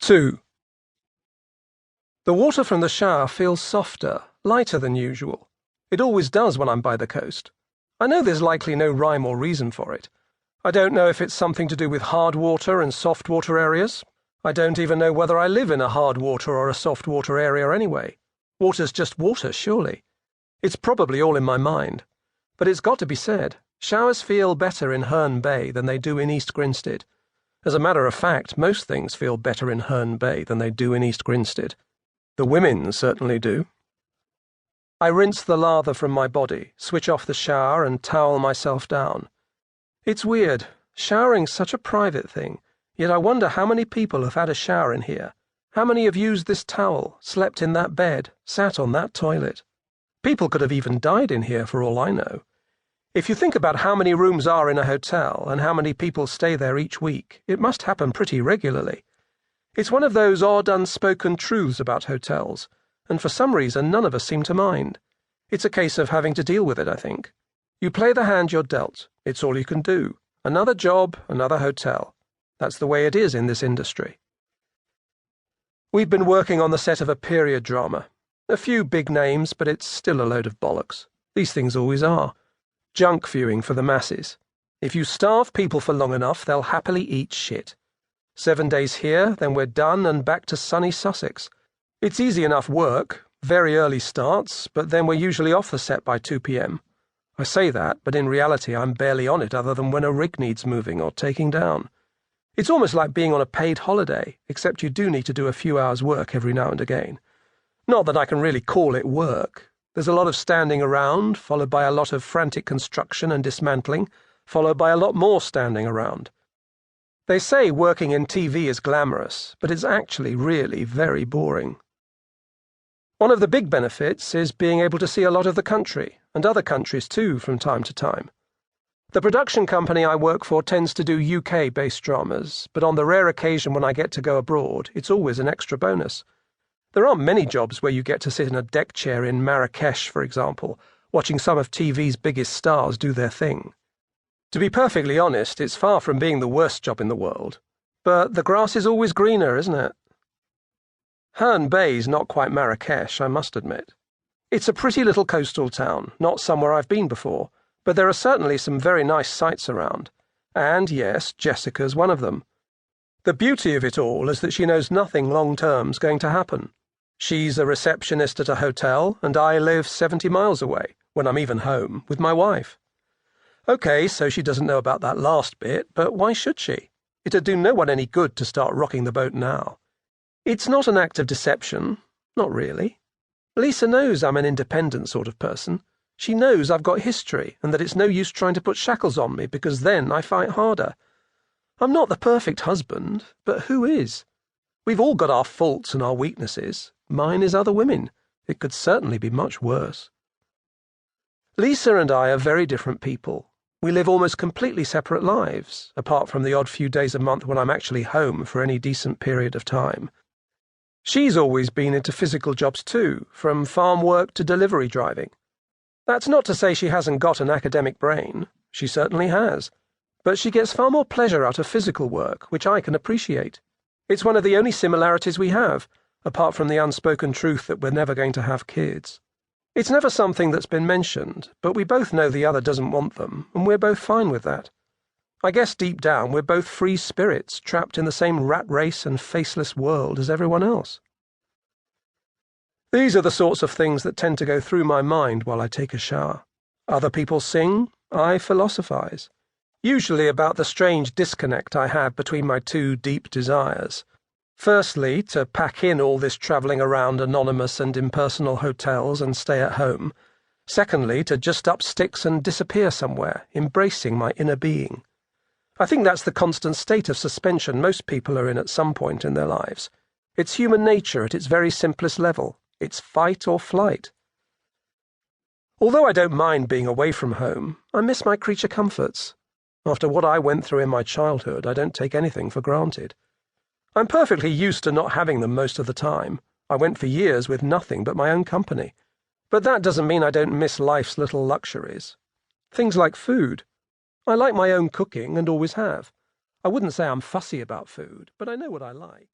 2. The water from the shower feels softer, lighter than usual. It always does when I'm by the coast. I know there's likely no rhyme or reason for it. I don't know if it's something to do with hard water and soft water areas. I don't even know whether I live in a hard water or a soft water area anyway. Water's just water, surely. It's probably all in my mind. But it's got to be said, showers feel better in Herne Bay than they do in East Grinstead. As a matter of fact, most things feel better in Herne Bay than they do in East Grinstead. The women certainly do. I rinse the lather from my body, switch off the shower, and towel myself down. It's weird. Showering's such a private thing, yet I wonder how many people have had a shower in here. How many have used this towel, slept in that bed, sat on that toilet? People could have even died in here for all I know. If you think about how many rooms are in a hotel and how many people stay there each week, it must happen pretty regularly. It's one of those odd unspoken truths about hotels, and for some reason none of us seem to mind. It's a case of having to deal with it, I think. You play the hand you're dealt. It's all you can do. Another job, another hotel. That's the way it is in this industry. We've been working on the set of a period drama. A few big names, but it's still a load of bollocks. These things always are. Junk viewing for the masses. If you starve people for long enough, they'll happily eat shit. 7 days here, then we're done and back to sunny Sussex. It's easy enough work, very early starts, but then we're usually off the set by 2 p.m. I say that, but in reality I'm barely on it other than when a rig needs moving or taking down. It's almost like being on a paid holiday, except you do need to do a few hours' work every now and again. Not that I can really call it work. There's a lot of standing around, followed by a lot of frantic construction and dismantling, followed by a lot more standing around. They say working in TV is glamorous, but it's actually really very boring. One of the big benefits is being able to see a lot of the country, and other countries too, from time to time. The production company I work for tends to do UK-based dramas, but on the rare occasion when I get to go abroad, it's always an extra bonus. There aren't many jobs where you get to sit in a deck chair in Marrakesh, for example, watching some of TV's biggest stars do their thing. To be perfectly honest, it's far from being the worst job in the world. But the grass is always greener, isn't it? Herne Bay's not quite Marrakesh, I must admit. It's a pretty little coastal town, not somewhere I've been before, but there are certainly some very nice sights around. And yes, Jessica's one of them. The beauty of it all is that she knows nothing long-term's going to happen. She's a receptionist at a hotel, and I live 70 miles away, when I'm even home, with my wife. OK, so she doesn't know about that last bit, but why should she? It'd do no one any good to start rocking the boat now. It's not an act of deception. Not really. Lisa knows I'm an independent sort of person. She knows I've got history, and that it's no use trying to put shackles on me, because then I fight harder. I'm not the perfect husband, but who is? We've all got our faults and our weaknesses. Mine is other women. It could certainly be much worse. Lisa and I are very different people. We live almost completely separate lives, apart from the odd few days a month when I'm actually home for any decent period of time. She's always been into physical jobs too, from farm work to delivery driving. That's not to say she hasn't got an academic brain. She certainly has. But she gets far more pleasure out of physical work, which I can appreciate. It's one of the only similarities we have, apart from the unspoken truth that we're never going to have kids. It's never something that's been mentioned, but we both know the other doesn't want them, and we're both fine with that. I guess deep down we're both free spirits trapped in the same rat race and faceless world as everyone else. These are the sorts of things that tend to go through my mind while I take a shower. Other people sing, I philosophize. Usually about the strange disconnect I have between my two deep desires. Firstly, to pack in all this travelling around anonymous and impersonal hotels and stay at home. Secondly, to just up sticks and disappear somewhere, embracing my inner being. I think that's the constant state of suspension most people are in at some point in their lives. It's human nature at its very simplest level. It's fight or flight. Although I don't mind being away from home, I miss my creature comforts. After what I went through in my childhood, I don't take anything for granted. I'm perfectly used to not having them most of the time. I went for years with nothing but my own company. But that doesn't mean I don't miss life's little luxuries. Things like food. I like my own cooking and always have. I wouldn't say I'm fussy about food, but I know what I like.